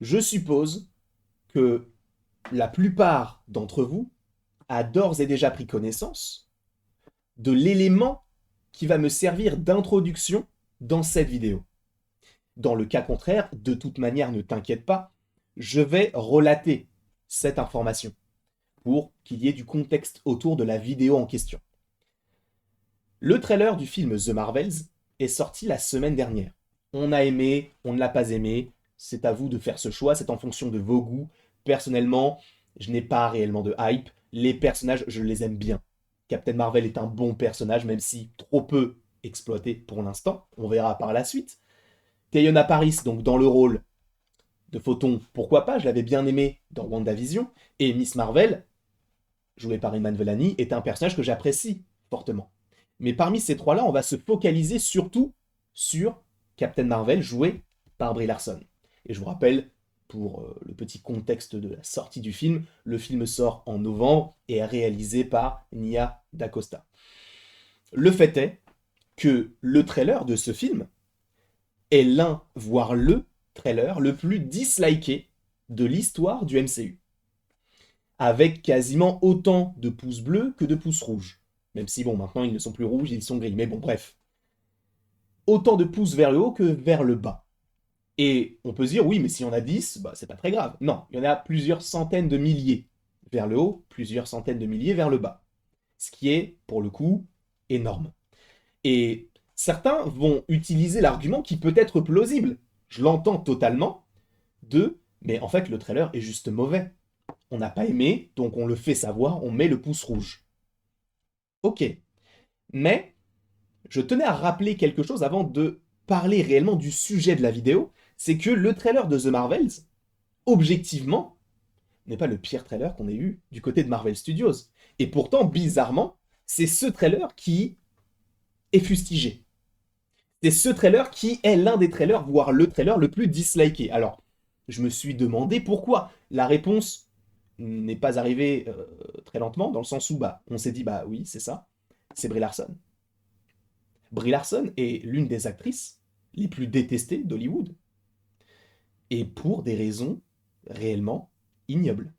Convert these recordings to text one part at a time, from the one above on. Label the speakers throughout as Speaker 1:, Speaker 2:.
Speaker 1: Je suppose que la plupart d'entre vous a d'ores et déjà pris connaissance de l'élément qui va me servir d'introduction dans cette vidéo. Dans le cas contraire, de toute manière, ne t'inquiète pas, je vais relater cette information pour qu'il y ait du contexte autour de la vidéo en question. Le trailer du film The Marvels est sorti la semaine dernière. On a aimé, on ne l'a pas aimé, c'est à vous de faire ce choix, c'est en fonction de vos goûts. Personnellement, je n'ai pas réellement de hype. Les personnages, je les aime bien. Captain Marvel est un bon personnage, même si trop peu exploité pour l'instant. On verra par la suite. Teyona Paris, donc dans le rôle de Photon, pourquoi pas, je l'avais bien aimé dans WandaVision. Et Miss Marvel, jouée par Iman Vellani, est un personnage que j'apprécie fortement. Mais parmi ces trois-là, on va se focaliser surtout sur Captain Marvel, joué par Brie Larson. Et je vous rappelle, pour le petit contexte de la sortie du film, le film sort en novembre et est réalisé par Nia DaCosta. Le fait est que le trailer de ce film est l'un, voire le trailer le plus disliké de l'histoire du MCU, avec quasiment autant de pouces bleus que de pouces rouges. Même si, bon, maintenant, ils ne sont plus rouges, ils sont gris. Mais bon, bref. Autant de pouces vers le haut que vers le bas. Et on peut se dire, oui, mais s'il y en a 10, bah, c'est pas très grave. Non, il y en a plusieurs centaines de milliers vers le haut, plusieurs centaines de milliers vers le bas. Ce qui est, pour le coup, énorme. Et certains vont utiliser l'argument qui peut être plausible. Je l'entends totalement, mais en fait, le trailer est juste mauvais. On n'a pas aimé, donc on le fait savoir, on met le pouce rouge. Ok. Mais je tenais à rappeler quelque chose avant de parler réellement du sujet de la vidéo, c'est que le trailer de The Marvels, objectivement, n'est pas le pire trailer qu'on ait eu du côté de Marvel Studios. Et pourtant, bizarrement, c'est ce trailer qui est fustigé. C'est ce trailer qui est l'un des trailers, voire le trailer le plus disliké. Alors, je me suis demandé pourquoi. La réponse n'est pas arrivée très lentement, dans le sens où bah, on s'est dit, bah oui, c'est ça, c'est Brie Larson. Brie Larson est l'une des actrices les plus détestées d'Hollywood. Et pour des raisons réellement ignobles.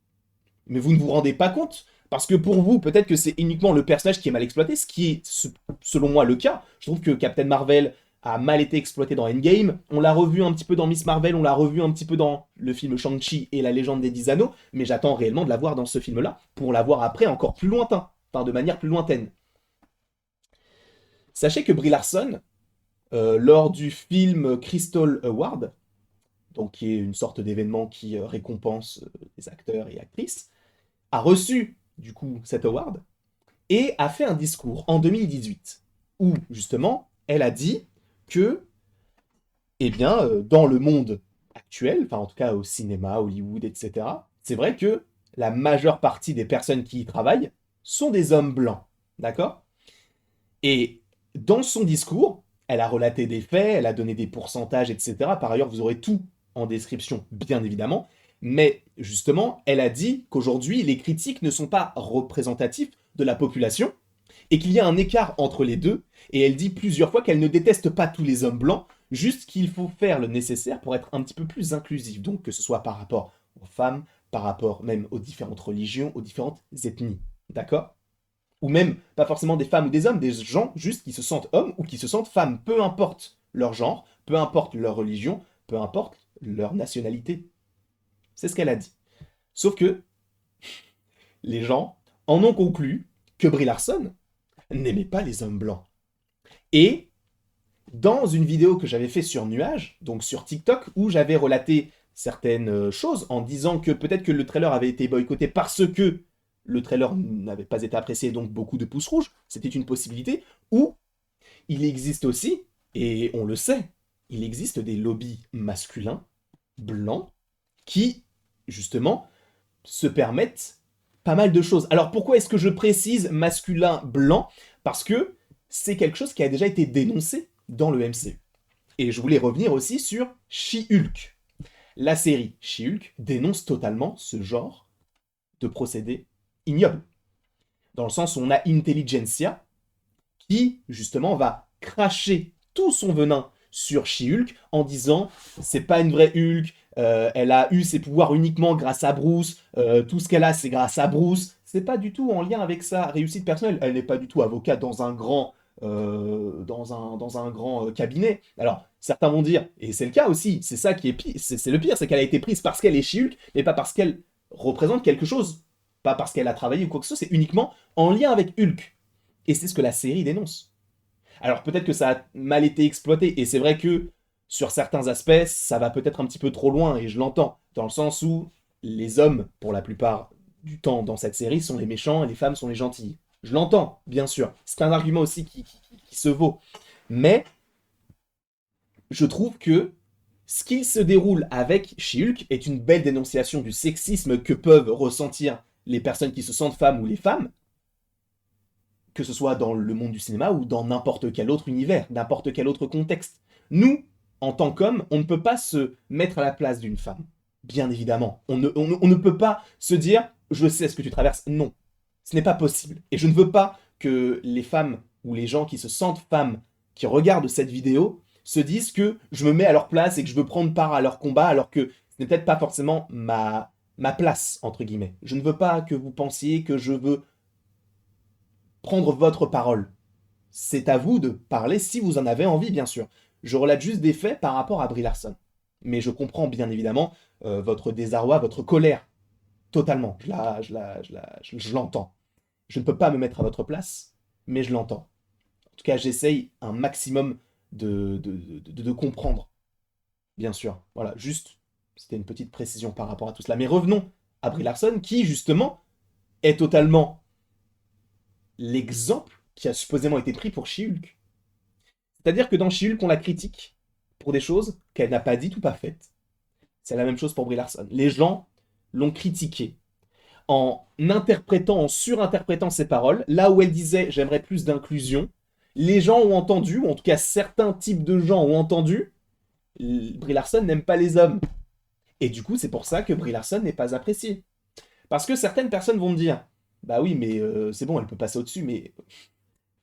Speaker 1: Mais vous ne vous rendez pas compte, parce que pour vous, peut-être que c'est uniquement le personnage qui est mal exploité, ce qui est, selon moi, le cas. Je trouve que Captain Marvel a mal été exploité dans Endgame, on l'a revu un petit peu dans Miss Marvel, on l'a revu un petit peu dans le film Shang-Chi et la légende des 10 anneaux, mais j'attends réellement de la voir dans ce film-là, pour la voir après encore plus lointain, enfin de manière plus lointaine. Sachez que Brie Larson, lors du film Crystal Award, donc qui est une sorte d'événement qui récompense les acteurs et actrices, a reçu du coup cet award et a fait un discours en 2018 où justement elle a dit que eh bien dans le monde actuel, enfin en tout cas au cinéma, Hollywood, etc., c'est vrai que la majeure partie des personnes qui y travaillent sont des hommes blancs, d'accord? Et dans son discours, elle a relaté des faits, elle a donné des pourcentages, etc. Par ailleurs, vous aurez tout en description, bien évidemment. Mais justement, elle a dit qu'aujourd'hui, les critiques ne sont pas représentatifs de la population et qu'il y a un écart entre les deux. Et elle dit plusieurs fois qu'elle ne déteste pas tous les hommes blancs, juste qu'il faut faire le nécessaire pour être un petit peu plus inclusif. Donc, que ce soit par rapport aux femmes, par rapport même aux différentes religions, aux différentes ethnies. D'accord? Ou même pas forcément des femmes ou des hommes, des gens juste qui se sentent hommes ou qui se sentent femmes, peu importe leur genre, peu importe leur religion, peu importe leur nationalité. C'est ce qu'elle a dit. Sauf que les gens en ont conclu que Brie Larson n'aimait pas les hommes blancs. Et dans une vidéo que j'avais fait sur Nuage, donc sur TikTok, où j'avais relaté certaines choses en disant que peut-être que le trailer avait été boycotté parce que le trailer n'avait pas été apprécié, donc beaucoup de pouces rouges, c'était une possibilité, ou il existe aussi, et on le sait, il existe des lobbies masculins, blancs, qui, justement, se permettent pas mal de choses. Alors pourquoi est-ce que je précise masculin blanc? Parce que c'est quelque chose qui a déjà été dénoncé dans le MCU. Et je voulais revenir aussi sur She-Hulk. La série She-Hulk dénonce totalement ce genre de procédé ignoble. Dans le sens où on a Intelligentsia qui, justement, va cracher tout son venin sur She-Hulk en disant c'est pas une vraie Hulk, elle a eu ses pouvoirs uniquement grâce à Bruce, tout ce qu'elle a, c'est grâce à Bruce. C'est pas du tout en lien avec sa réussite personnelle. Elle n'est pas du tout avocate dans un grand cabinet. Alors, certains vont dire, et c'est le cas aussi, c'est ça qui est pire, c'est le pire, c'est qu'elle a été prise parce qu'elle est She-Hulk, mais pas parce qu'elle représente quelque chose. Pas parce qu'elle a travaillé ou quoi que ce soit, c'est uniquement en lien avec Hulk. Et c'est ce que la série dénonce. Alors peut-être que ça a mal été exploité, et c'est vrai que sur certains aspects, ça va peut-être un petit peu trop loin, et je l'entends, dans le sens où les hommes, pour la plupart du temps dans cette série, sont les méchants et les femmes sont les gentilles. Je l'entends, bien sûr. C'est un argument aussi qui se vaut. Mais je trouve que ce qu'il se déroule avec She-Hulk est une belle dénonciation du sexisme que peuvent ressentir les personnes qui se sentent femmes ou les femmes, que ce soit dans le monde du cinéma ou dans n'importe quel autre univers, n'importe quel autre contexte. Nous, en tant qu'hommes, on ne peut pas se mettre à la place d'une femme. Bien évidemment. On ne peut pas se dire je sais ce que tu traverses. Non. Ce n'est pas possible. Et je ne veux pas que les femmes ou les gens qui se sentent femmes, qui regardent cette vidéo, se disent que je me mets à leur place et que je veux prendre part à leur combat alors que ce n'est peut-être pas forcément ma place, entre guillemets. Je ne veux pas que vous pensiez que je veux prendre votre parole. C'est à vous de parler si vous en avez envie, bien sûr. Je relate juste des faits par rapport à Brie Larson. Mais je comprends bien évidemment votre désarroi, votre colère. Totalement. Je l'entends. Je ne peux pas me mettre à votre place, mais je l'entends. En tout cas, j'essaye un maximum de comprendre, bien sûr. Voilà, juste, c'était une petite précision par rapport à tout cela. Mais revenons à Brie Larson, qui, justement, est totalement l'exemple qui a supposément été pris pour She-Hulk. C'est-à-dire que dans She-Hulk, on la critique pour des choses qu'elle n'a pas dites ou pas faites. C'est la même chose pour Brie Larson. Les gens l'ont critiquée en interprétant, en surinterprétant ses paroles, là où elle disait j'aimerais plus d'inclusion. Les gens ont entendu, ou en tout cas certains types de gens ont entendu, Brie Larson n'aime pas les hommes. Et du coup, c'est pour ça que Brie Larson n'est pas appréciée. Parce que certaines personnes vont me dire bah oui, mais c'est bon, elle peut passer au-dessus, mais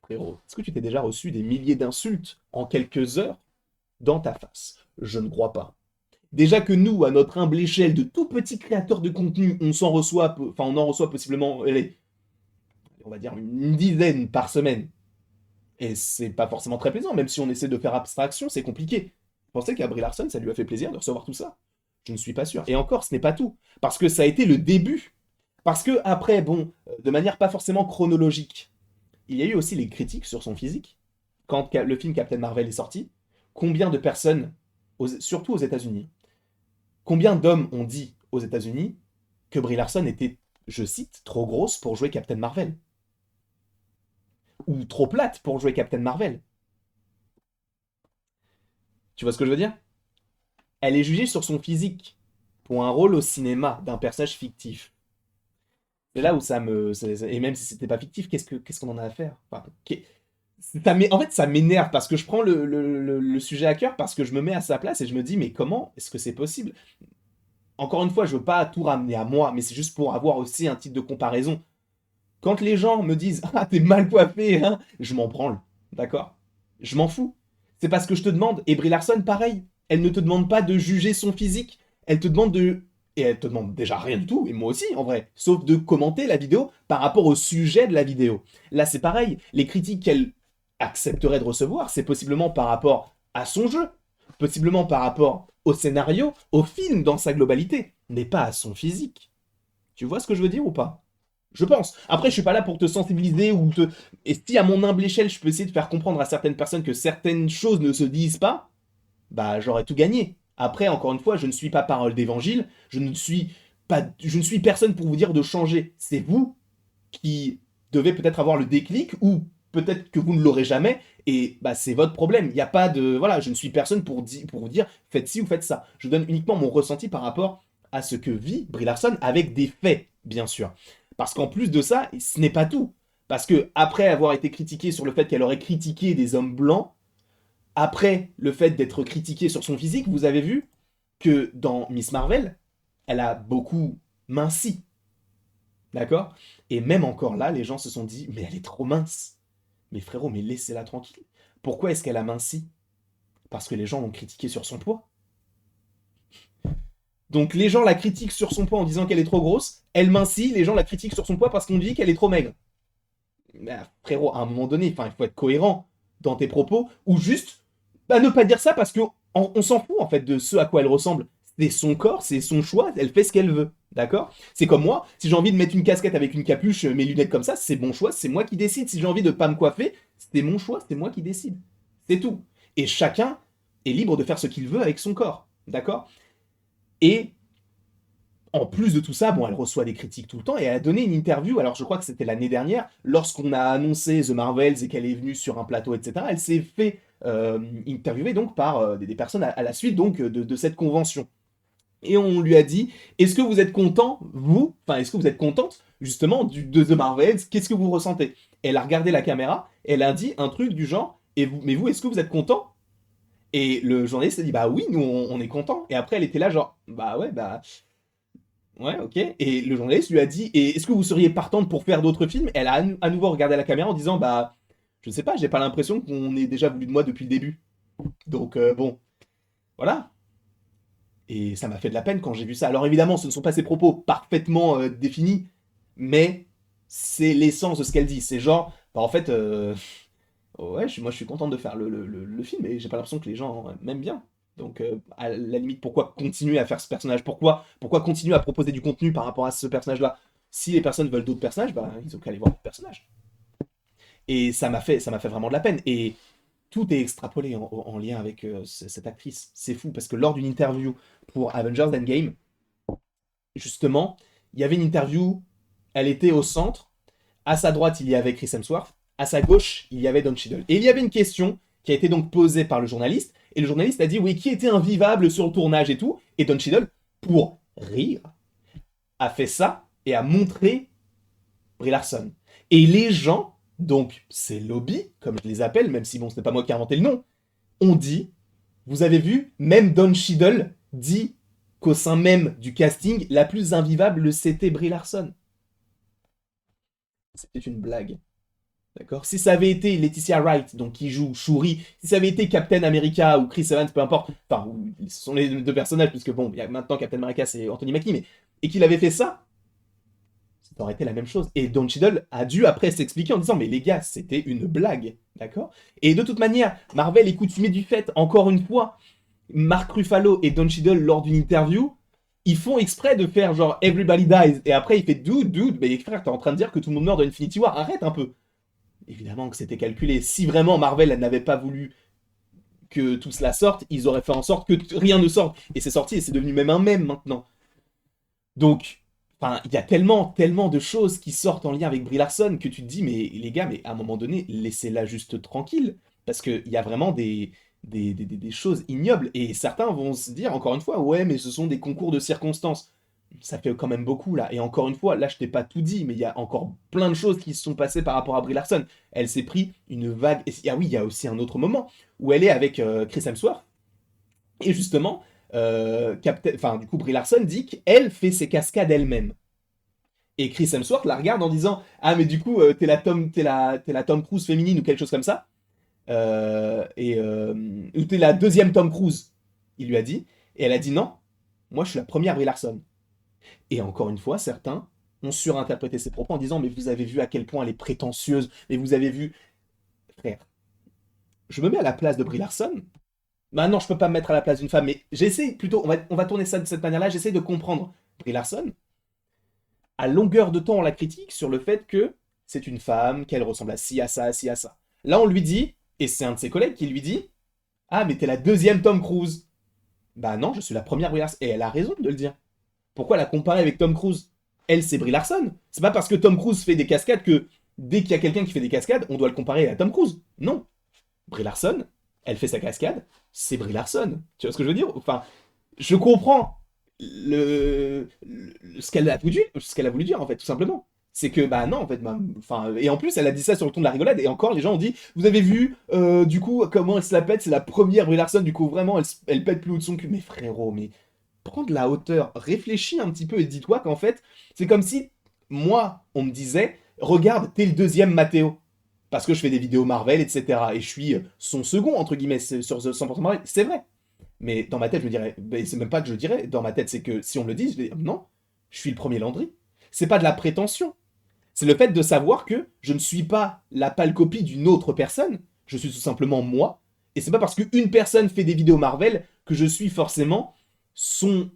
Speaker 1: frérot, est-ce que tu t'es déjà reçu des milliers d'insultes en quelques heures dans ta face? Je ne crois pas. Déjà que nous, à notre humble échelle de tout petits créateurs de contenu, on en reçoit possiblement, allez, on va dire une dizaine par semaine. Et c'est pas forcément très plaisant, même si on essaie de faire abstraction, c'est compliqué. Vous pensez qu'à Brie Larson, ça lui a fait plaisir de recevoir tout ça? Je ne suis pas sûr. Et encore, ce n'est pas tout. Parce que ça a été le début. Parce que après, bon, de manière pas forcément chronologique, il y a eu aussi les critiques sur son physique. Quand le film Captain Marvel est sorti, combien de personnes, surtout aux États-Unis, combien d'hommes ont dit aux États-Unis que Brie Larson était, je cite, trop grosse pour jouer Captain Marvel? Ou trop plate pour jouer Captain Marvel? Tu vois ce que je veux dire? Elle est jugée sur son physique pour un rôle au cinéma d'un personnage fictif. C'est là où ça me. Et même si c'était pas fictif, qu'est-ce qu'on en a à faire? Enfin, en fait, ça m'énerve parce que je prends le sujet à cœur, parce que je me mets à sa place et je me dis, mais comment est-ce que c'est possible? Encore une fois, je veux pas tout ramener à moi, mais c'est juste pour avoir aussi un titre de comparaison. Quand les gens me disent ah, t'es mal coiffé, hein, je m'en branle, d'accord? Je m'en fous. C'est parce que je te demande, et Brie Larson, pareil, elle ne te demande pas de juger son physique, elle te demande de. Et elle te demande déjà rien du tout, et moi aussi en vrai, sauf de commenter la vidéo par rapport au sujet de la vidéo. Là c'est pareil, les critiques qu'elle accepterait de recevoir, c'est possiblement par rapport à son jeu, possiblement par rapport au scénario, au film dans sa globalité, mais pas à son physique. Tu vois ce que je veux dire ou pas? Je pense. Après, je suis pas là pour te sensibiliser ou te. Et si à mon humble échelle, je peux essayer de faire comprendre à certaines personnes que certaines choses ne se disent pas, bah j'aurais tout gagné. Après, encore une fois, je ne suis pas parole d'évangile, je ne suis personne pour vous dire de changer. C'est vous qui devez peut-être avoir le déclic ou peut-être que vous ne l'aurez jamais et bah c'est votre problème. Il n'y a pas de voilà, je ne suis personne pour vous dire faites ci ou faites ça. Je donne uniquement mon ressenti par rapport à ce que vit Brie Larson avec des faits, bien sûr. Parce qu'en plus de ça, ce n'est pas tout. Parce que après avoir été critiquée sur le fait qu'elle aurait critiqué des hommes blancs, après le fait d'être critiquée sur son physique, vous avez vu que dans Miss Marvel, elle a beaucoup minci, d'accord? Et même encore là, les gens se sont dit, mais elle est trop mince. Mais frérot, mais laissez-la tranquille. Pourquoi est-ce qu'elle a minci? Parce que les gens l'ont critiquée sur son poids. Donc les gens la critiquent sur son poids en disant qu'elle est trop grosse, elle mincit, les gens la critiquent sur son poids parce qu'on dit qu'elle est trop maigre. Mais, frérot, à un moment donné, il faut être cohérent dans tes propos, ou juste ne pas dire ça parce qu'on on s'en fout en fait de ce à quoi elle ressemble. C'est son corps, c'est son choix, elle fait ce qu'elle veut. D'accord. C'est comme moi, si j'ai envie de mettre une casquette avec une capuche, mes lunettes comme ça, c'est mon choix, c'est moi qui décide. Si j'ai envie de pas me coiffer, c'est mon choix, c'est moi qui décide. C'est tout. Et chacun est libre de faire ce qu'il veut avec son corps. D'accord. Et en plus de tout ça, bon, elle reçoit des critiques tout le temps et elle a donné une interview, alors je crois que c'était l'année dernière, lorsqu'on a annoncé The Marvels et qu'elle est venue sur un plateau, etc. Elle s'est fait interviewer donc par des personnes à la suite donc de cette convention. Et on lui a dit, est-ce que vous êtes content, vous, enfin, est-ce que vous êtes contente, justement, de The Marvels, qu'est-ce que vous ressentez? Elle a regardé la caméra, elle a dit un truc du genre, et vous, mais vous, est-ce que vous êtes content? Et le journaliste a dit, bah oui, nous, on est content. Et après, elle était là, genre, bah ouais, bah, ouais, ok. Et le journaliste lui a dit, et est-ce que vous seriez partante pour faire d'autres films? Elle a à nouveau regardé la caméra en disant, bah, je sais pas, j'ai pas l'impression qu'on ait déjà voulu de moi depuis le début. Donc, bon, voilà. Et ça m'a fait de la peine quand j'ai vu ça. Alors évidemment, ce ne sont pas ses propos parfaitement définis, mais c'est l'essence de ce qu'elle dit. C'est genre, bah en fait, ouais, moi je suis contente de faire le film et j'ai pas l'impression que les gens m'aiment bien. Donc à la limite, pourquoi continuer à faire ce personnage? Pourquoi continuer à proposer du contenu par rapport à ce personnage-là? Si les personnes veulent d'autres personnages, bah ils ont qu'à aller voir d'autres personnages. Et ça m'a fait vraiment de la peine. Et tout est extrapolé en lien avec cette actrice. C'est fou parce que lors d'une interview pour Avengers Endgame, justement, il y avait une interview, elle était au centre, à sa droite il y avait Chris Hemsworth, à sa gauche il y avait Don Cheadle. Et il y avait une question qui a été donc posée par le journaliste, et le journaliste a dit oui, qui était invivable sur le tournage et tout, et Don Cheadle, pour rire, a fait ça et a montré Brie Larson. Et les gens, donc ces lobbies, comme je les appelle, même si bon, ce n'est pas moi qui ai inventé le nom, ont dit, vous avez vu, même Don Cheadle dit qu'au sein même du casting, la plus invivable, c'était Brie Larson. C'était une blague. D'accord. Si ça avait été Laetitia Wright, donc qui joue Shuri, si ça avait été Captain America ou Chris Evans, peu importe, enfin, ce sont les deux personnages, puisque bon, il y a maintenant Captain America, c'est Anthony Mackie, mais et qu'il avait fait ça, ça aurait été la même chose. Et Don Cheadle a dû après s'expliquer en disant, mais les gars, c'était une blague, d'accord. Et de toute manière, Marvel est coutumier du fait, encore une fois, Mark Ruffalo et Don Cheadle lors d'une interview, ils font exprès de faire genre Everybody dies, et après il fait dude, mais frère, t'es en train de dire que tout le monde meurt dans Infinity War, arrête un peu. Évidemment que c'était calculé. Si vraiment Marvel n'avait pas voulu que tout cela sorte, ils auraient fait en sorte que rien ne sorte. Et c'est sorti et c'est devenu même un mème maintenant. Donc, enfin, il y a tellement de choses qui sortent en lien avec Brie Larson que tu te dis, mais les gars, mais à un moment donné, laissez-la juste tranquille. Parce qu'il y a vraiment des choses ignobles. Et certains vont se dire, encore une fois, ouais, mais ce sont des concours de circonstances. Ça fait quand même beaucoup là. Et encore une fois, là je t'ai pas tout dit, mais il y a encore plein de choses qui se sont passées par rapport à Brie Larson. Elle s'est pris une vague. Ah oui, il y a aussi un autre moment où elle est avec Chris Hemsworth. Et justement, enfin, du coup, Brie Larson dit qu'elle fait ses cascades elle-même. Et Chris Hemsworth la regarde en disant, ah mais du coup, t'es la Tom Cruise féminine ou quelque chose comme ça. Ou t'es la deuxième Tom Cruise, il lui a dit. Et elle a dit non, moi je suis la première Brie Larson. Et encore une fois, certains ont surinterprété ses propos en disant mais vous avez vu à quel point elle est prétentieuse, mais vous avez vu... Frère, je me mets à la place de Brie Larson. Maintenant, je peux pas me mettre à la place d'une femme, mais j'essaie plutôt, on va tourner ça de cette manière-là, j'essaie de comprendre Brie Larson. À longueur de temps, on la critique sur le fait que c'est une femme, qu'elle ressemble à ci, à ça, à ci, à ça. Là, on lui dit, et c'est un de ses collègues qui lui dit, ah, mais t'es la deuxième Tom Cruise. Bah non, je suis la première Brie Larson. Et elle a raison de le dire. Pourquoi la comparer avec Tom Cruise? Elle, c'est Brie Larson. C'est pas parce que Tom Cruise fait des cascades que dès qu'il y a quelqu'un qui fait des cascades, on doit le comparer à Tom Cruise. Non. Brie Larson, elle fait sa cascade, c'est Brie Larson. Tu vois ce que je veux dire? Enfin, je comprends ce qu'elle a voulu dire, en fait, tout simplement. C'est que, bah non, en fait, enfin, et en plus, elle a dit ça sur le ton de la rigolade, et encore, les gens ont dit, vous avez vu, du coup, comment elle se la pète, c'est la première Brie Larson, du coup, vraiment, elle pète plus haut de son cul. Mais frérot, mais prends de la hauteur, réfléchis un petit peu et dis-toi qu'en fait, c'est comme si, moi, on me disait, regarde, t'es le deuxième Mathéo. Parce que je fais des vidéos Marvel, etc. Et je suis son second, entre guillemets, sur The 100% Marvel. C'est vrai. Mais dans ma tête, je me dirais, ben, c'est même pas que je dirais, dans ma tête, c'est que si on me le dit, je vais dire, non, je suis le premier Landry. C'est pas de la prétention. C'est le fait de savoir que je ne suis pas la pâle copie d'une autre personne, je suis tout simplement moi. Et c'est pas parce qu'une personne fait des vidéos Marvel que je suis forcément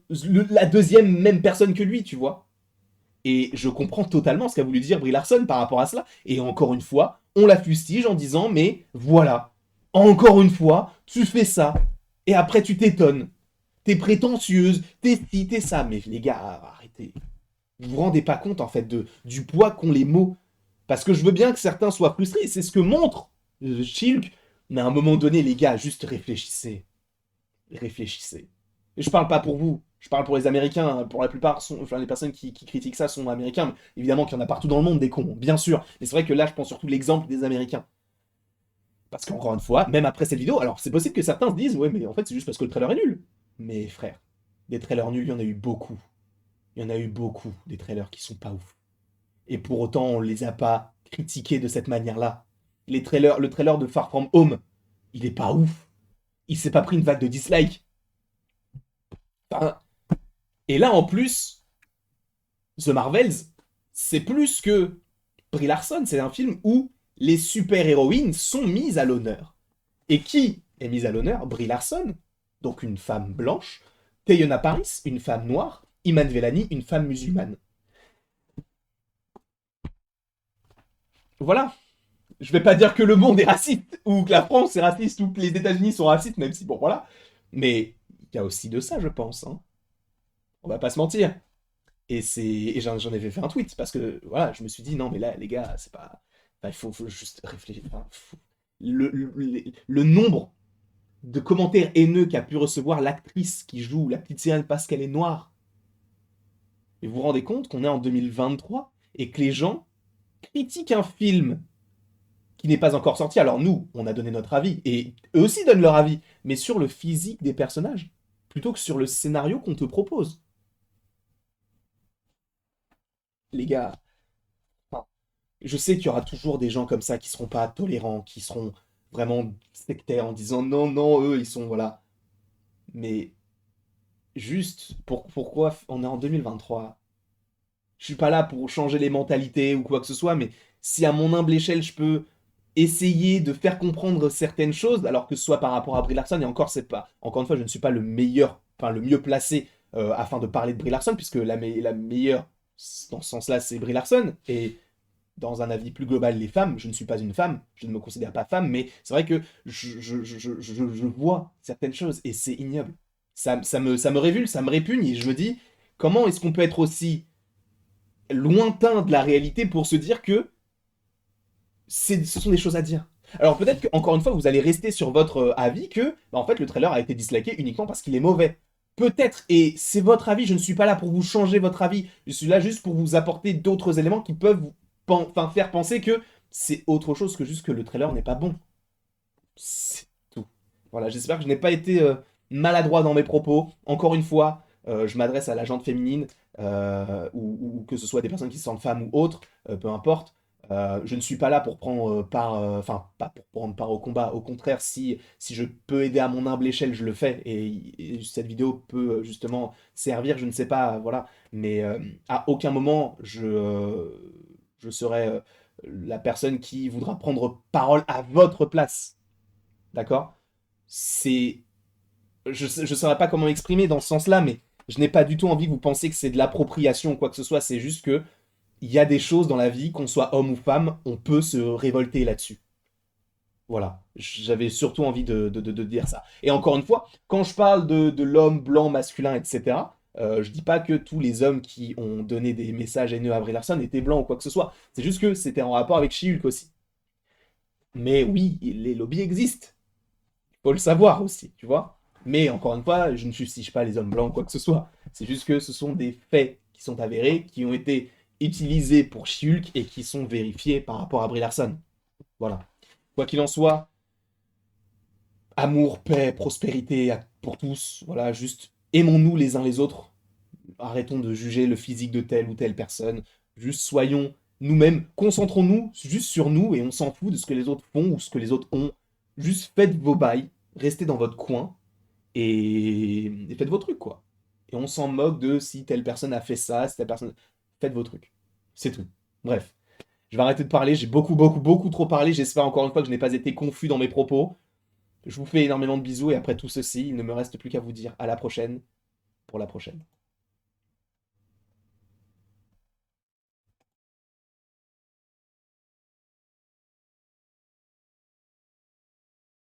Speaker 1: la deuxième même personne que lui, tu vois. Et je comprends totalement ce qu'a voulu dire Brie Larson par rapport à cela. Et encore une fois, on la fustige en disant, mais voilà, encore une fois, tu fais ça. Et après, tu t'étonnes. T'es prétentieuse, t'es ci, t'es ça. Mais les gars, arrêtez. Vous vous rendez pas compte, en fait, du poids qu'ont les mots. Parce que je veux bien que certains soient frustrés. C'est ce que montre Shilk. Mais à un moment donné, les gars, juste réfléchissez. Réfléchissez. Et je parle pas pour vous, je parle pour les Américains. Pour la plupart, enfin, les personnes qui critiquent ça sont américains. Mais évidemment qu'il y en a partout dans le monde des cons, bien sûr. Mais c'est vrai que là, je prends surtout l'exemple des Américains. Parce qu'encore une fois, même après cette vidéo, alors c'est possible que certains se disent, ouais, mais en fait, c'est juste parce que le trailer est nul. Mais frère, des trailers nuls, il y en a eu beaucoup. Il y en a eu beaucoup, des trailers qui sont pas ouf. Et pour autant, on les a pas critiqués de cette manière-là. Le trailer de Far From Home, il est pas ouf. Il s'est pas pris une vague de dislikes. Enfin, et là, en plus, The Marvels, c'est plus que Brie Larson, c'est un film où les super-héroïnes sont mises à l'honneur. Et qui est mise à l'honneur? Brie Larson, donc une femme blanche, Teyona Paris, une femme noire, Iman Vellani, une femme musulmane. Voilà. Je vais pas dire que le monde est raciste, ou que la France est raciste, ou que les États-Unis sont racistes, même si, bon, voilà. Mais il y a aussi de ça, je pense. Hein. On va pas se mentir. Et j'en avais fait un tweet parce que voilà, je me suis dit non mais là les gars, c'est pas, enfin, faut juste réfléchir. Enfin, le nombre de commentaires haineux qu'a pu recevoir l'actrice qui joue la petite sirène parce qu'elle est noire. Et vous vous rendez compte qu'on est en 2023 et que les gens critiquent un film qui n'est pas encore sorti. Alors nous, on a donné notre avis et eux aussi donnent leur avis, mais sur le physique des personnages plutôt que sur le scénario qu'on te propose. Les gars, enfin, je sais qu'il y aura toujours des gens comme ça qui seront pas tolérants, qui seront vraiment sectaires en disant non, non, eux, ils sont, voilà. Mais juste, pourquoi on est en 2023? Je suis pas là pour changer les mentalités ou quoi que ce soit, mais si à mon humble échelle, je peux essayer de faire comprendre certaines choses, alors que ce soit par rapport à Brie Larson, et encore, c'est pas, encore une fois, je ne suis pas le meilleur, enfin, le mieux placé afin de parler de Brie Larson, puisque la meilleure, dans ce sens-là, c'est Brie Larson, et dans un avis plus global, les femmes, je ne suis pas une femme, je ne me considère pas femme, mais c'est vrai que je vois certaines choses et c'est ignoble. Ça me révulse, ça me répugne et je me dis, comment est-ce qu'on peut être aussi lointain de la réalité pour se dire que ce sont des choses à dire. Alors peut-être que encore une fois vous allez rester sur votre avis que bah, en fait le trailer a été disliké uniquement parce qu'il est mauvais. Peut-être, et c'est votre avis, je ne suis pas là pour vous changer votre avis, je suis là juste pour vous apporter d'autres éléments qui peuvent vous enfin, faire penser que c'est autre chose que juste que le trailer n'est pas bon. C'est tout. Voilà, j'espère que je n'ai pas été maladroit dans mes propos. Encore une fois, je m'adresse à la gente féminine, ou que ce soit des personnes qui se sentent femmes ou autres, peu importe. Je ne suis pas là pour prendre part, enfin, pas pour prendre part au combat. Au contraire, si je peux aider à mon humble échelle, je le fais. Et cette vidéo peut justement servir, je ne sais pas, voilà. Mais à aucun moment, je serai la personne qui voudra prendre parole à votre place. D'accord? C'est. Je ne saurais pas comment m'exprimer dans ce sens-là, mais je n'ai pas du tout envie que vous pensiez que c'est de l'appropriation ou quoi que ce soit. C'est juste que il y a des choses dans la vie, qu'on soit homme ou femme, on peut se révolter là-dessus. Voilà. J'avais surtout envie de dire ça. Et encore une fois, quand je parle de l'homme blanc, masculin, etc., je dis pas que tous les hommes qui ont donné des messages haineux à Brie Larson étaient blancs ou quoi que ce soit. C'est juste que c'était en rapport avec She-Hulk aussi. Mais oui, les lobbies existent. Faut le savoir aussi, tu vois. Mais encore une fois, je ne fustige pas les hommes blancs ou quoi que ce soit. C'est juste que ce sont des faits qui sont avérés, qui ont été utilisés pour Shulk et qui sont vérifiés par rapport à Brie Larson. Voilà. Quoi qu'il en soit, amour, paix, prospérité pour tous. Voilà, juste aimons-nous les uns les autres. Arrêtons de juger le physique de telle ou telle personne. Juste soyons nous-mêmes. Concentrons-nous juste sur nous et on s'en fout de ce que les autres font ou ce que les autres ont. Juste faites vos bails. Restez dans votre coin et faites vos trucs, quoi. Et on s'en moque de si telle personne a fait ça, si telle personne... Faites vos trucs. C'est tout. Bref. Je vais arrêter de parler, j'ai beaucoup, beaucoup, beaucoup trop parlé. J'espère encore une fois que je n'ai pas été confus dans mes propos. Je vous fais énormément de bisous et après tout ceci, il ne me reste plus qu'à vous dire à la prochaine pour la prochaine.